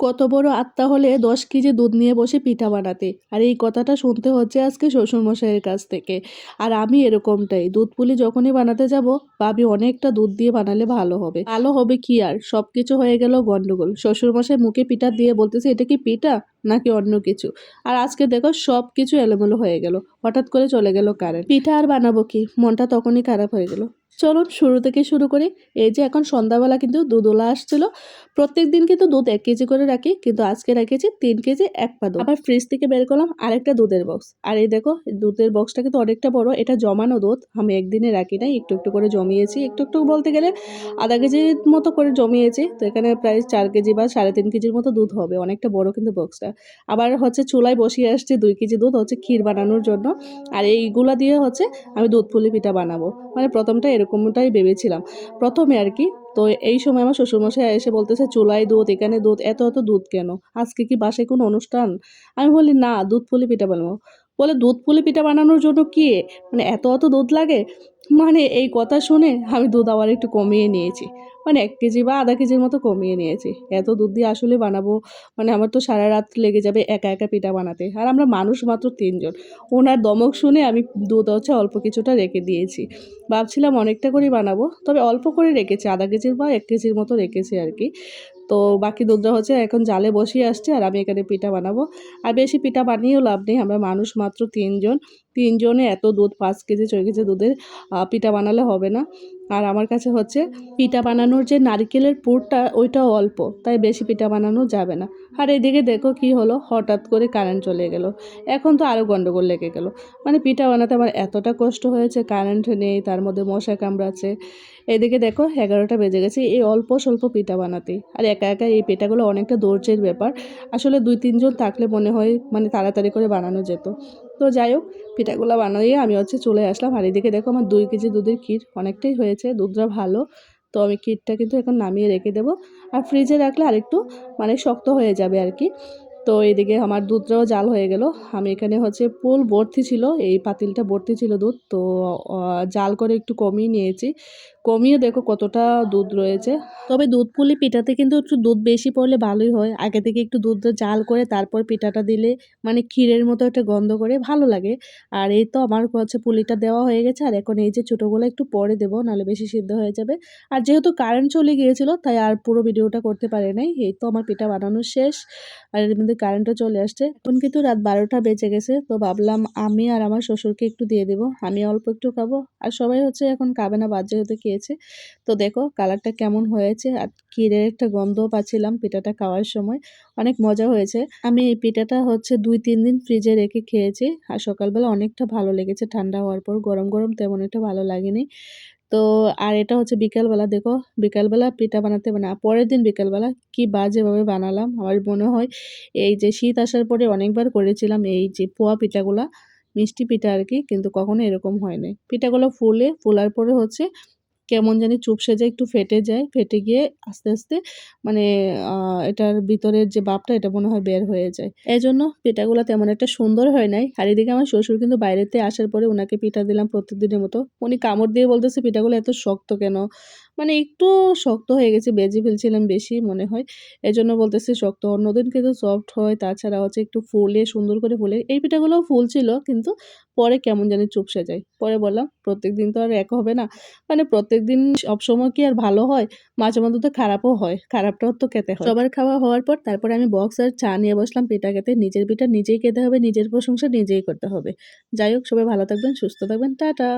কত বড় আত্মা হলে 10 কেজি দুধ নিয়ে বসে পিঠা বানাতে, আর এই কথাটা শুনতে হচ্ছে আজকে শ্বশুরমশাইয়ের কাছ থেকে। আর আমি এরকমটাই, দুধ পুলি যখনই বানাতে যাব ভাবি অনেকটা দুধ দিয়ে বানালে ভালো হবে। ভালো হবে কি আর, সবকিছু হয়ে গেল গন্ডগোল। শ্বশুরমশাই মুখে পিঠা দিয়ে বলতেছে এটা কি পিঠা নাকি অন্য কিছু। আর আজকে দেখো সব কিছু এলোমেলো হয়ে গেল, হঠাৎ করে চলে গেল কারেন্ট। পিঠা আর বানাবো কি, মনটা তখনই খারাপ হয়ে গেল। চলুন শুরু থেকে শুরু করি। এই যে এখন সন্ধ্যাবেলা কিন্তু দুধওয়ালা আসছিল। প্রত্যেক দিন কিন্তু দুধ 1 কেজি করে রাখি, কিন্তু আজকে রেখেছি 3 কেজি 1 পা দুধ। আবার ফ্রিজ থেকে বের করলাম আরেকটা দুধের বক্স। আর এই দেখো দুধের বক্সটা কিন্তু অনেকটা বড়, এটা জমানো দুধ, আমি একদিনে রাখি নাই, একটু একটু করে জমিয়েছি। একটু একটু বলতে গেলে আধা 1 কেজির মতো করে জমিয়েছি। তো এখানে প্রায় 4 কেজি বা 3.5 কেজির মতো দুধ হবে, অনেকটা বড় কিন্তু বক্সটা। আবার হচ্ছে চুলায় বসিয়ে আসছি 2 কেজি দুধ হচ্ছে ক্ষীর বানানোর জন্য। আর এইগুলা দিয়ে হচ্ছে আমি দুধ পুলি পিঠা বানাবো। মানে প্রথমটা এরকমটাই ভেবেছিলাম প্রথমে আর কি। তো এই সময় আমার শ্বশুরমশাই এসে বলতেছে চুলায় দুধ, এখানে দুধ, এত এত দুধ কেন, আজকে কি বাসায় কোনো অনুষ্ঠান? আমি বলি না, দুধ পুলি পিঠা বানাবো। বলে দুধ পুলি পিঠা বানানোর জন্য কি মানে এত এত দুধ লাগে? মানে এই কথা শুনে আমি দুধ আবার একটু কমিয়ে নিয়েছি, মানে 1 কেজি বা আধা 1 কেজির মতো কমিয়ে নিয়েছি। এত দুধ দিয়ে আসলে বানাবো, মানে আমার তো সারা রাত লেগে যাবে একা একা পিঠা বানাতে, আর আমরা মানুষ মাত্র 3 জন। ওনার দমক শুনে আমি দুধ হচ্ছে অল্প কিছুটা রেখে দিয়েছি। ভাবছিলাম অনেকটা করেই বানাবো, তবে অল্প করে রেখেছি, আধা 1 কেজির বা 1 কেজির মতো রেখেছি আর কি। তো বাকি দুধটা হচ্ছে এখন জালে বসিয়ে আসছে, আর আমি এখানে পিঠা বানাবো। আর বেশি পিঠা বানিয়েও লাভ নেই, আমরা মানুষ মাত্র 3 জন। 3 জনে এত দুধ, 5 কেজি 6 কেজি দুধের পিঠা বানালে হবে না। আর আমার কাছে হচ্ছে পিঠা বানানোর যে নারকেলের পুরটা ওইটাও অল্প, তাই বেশি পিঠা বানানো যাবে না। আর এদিকে দেখো কি হলো, হঠাৎ করে কারেন্ট চলে গেল। এখন তো আরও গন্ডগোল লেগে গেল। মানে পিঠা বানাতে আমার এতটা কষ্ট হয়েছে, কারেন্ট নেই, তার মধ্যে মশা কামড়াচ্ছে। এদিকে দেখো 11টা বেজে গেছে এই অল্প স্বল্প পিঠা বানাতে। আর একা একা এই পিঠাগুলো অনেকটা ধৈর্যের ব্যাপার। আসলে 2-3 জন থাকলে মনে হয় মানে তাড়াতাড়ি করে বানানো যেত। তো যাই হোক, পিঠাগুলো বানিয়ে আমি হচ্ছে চলে আসলাম। আর এদিকে দেখো আমার 2 কেজি দুধের ক্ষীর অনেকটাই হয়েছে, দুধটা ভালো। তো আমি ক্ষীরটা কিন্তু এখন নামিয়ে রেখে দেবো। আর ফ্রিজে রাখলে আরেকটু মানে শক্ত হয়ে যাবে আর কি। তো এদিকে আমার দুধটাও জাল হয়ে গেল। আমি এখানে হচ্ছে ফুল ভর্তি ছিল, এই পাতিলটা ভর্তি ছিল দুধ। তো জাল করে একটু কমিয়ে নিয়েছি। কমিয়ে দেখো কতটা দুধ রয়েছে। তবে দুধ পুলি পিঠাতে কিন্তু একটু দুধ বেশি পড়লে ভালোই হয়। আগে থেকে একটু দুধটা জাল করে তারপর পিঠাটা দিলে মানে ক্ষীরের মতো একটা গন্ধ করে ভালো লাগে। আর এই তো আমার হচ্ছে পুলিটা দেওয়া হয়ে গেছে। আর এখন এই যে ছোটোগুলো একটু পরে দেবো, নাহলে বেশি সিদ্ধ হয়ে যাবে। আর যেহেতু কারেন্ট চলে গিয়েছিল তাই আর পুরো ভিডিওটা করতে পারি নাই। এই তো আমার পিঠা বানানো শেষ। আর এর মধ্যে কারেন্টও চলে আসছে। এখন কিন্তু রাত 12টা বেজে গেছে। তো ভাবলাম আমি আর আমার শ্বশুরকে একটু দিয়ে দেবো, আমি অল্প একটু খাবো। আর সবাই হচ্ছে এখন খাবে না, বাদ যেহেতু খেয়েছে। তো দেখো কালারটা কেমন হয়েছে, আর ক্ষীরের একটা গন্ধও পাচ্ছিলাম পিঠাটা খাওয়ার সময়। অনেক মজা হয়েছে। আমি এই পিঠাটা হচ্ছে 2-3 দিন ফ্রিজে রেখে খেয়েছি। আর সকালবেলা অনেকটা ভালো লেগেছে, ঠান্ডা হওয়ার পর। গরম গরম তেমন একটা ভালো লাগেনি। তো আর এটা হচ্ছে বিকালবেলা, দেখো বিকালবেলা পিঠা বানাতে না, পরের দিন বিকালবেলা কি বাজেভাবে বানালাম। আমার মনে হয় এই যে শীত আসার পরে অনেকবার করেছিলাম এই যে পোয়া পিঠাগুলা, মিষ্টি পিঠা আর কি, কিন্তু কখনো এরকম হয় নাই। পিঠাগুলো ফোলার পরে হচ্ছে কেমন জানি চুপসে যায়, একটু ফেটে যায়, ফেটে গিয়ে আস্তে আস্তে মানে এটার ভিতরের যে ভাপটা এটা মনে হয় বের হয়ে যায়। এজন্য পিঠাগুলো তেমন একটা সুন্দর হয় নাই। আর এদিকে আমার শ্বশুর কিন্তু বাইরেতে আসার পরে ওনাকে পিঠা দিলাম প্রত্যেকদিনের মতো। উনি কামড় দিয়ে বলতেছে পিঠাগুলো এত শক্ত কেন? মানে একটু শক্ত হয়ে গেছে, বেজে ফেলছিলাম বেশি মনে হয়। এজন্য বলতেছে শক্ত। অন্যদিন কিন্তু সফট হয়, তাছাড়া হচ্ছে একটু ফুলে সুন্দর করে ফুলে। এই পিঠাগুলোও ফুলছিল, কিন্তু পরে কেমন জানি চুপসে যায়। পরে বললাম প্রত্যেকদিন তো আর এক হবে না। মানে প্রত্যেকদিন সবসময় কি আর ভালো হয়? মাঝে মধ্যে তো খারাপও হয়। খারাপটাও তো খেতে হয়। সবার খাওয়া হওয়ার পর তারপরে আমি বক্স আর চা নিয়ে বসলাম পিঠা খেতে। নিজের পিঠা নিজেই খেতে হবে, নিজের প্রশংসা নিজেই করতে হবে। যাই হোক, সবাই ভালো থাকবেন, সুস্থ থাকবেন। টাটা।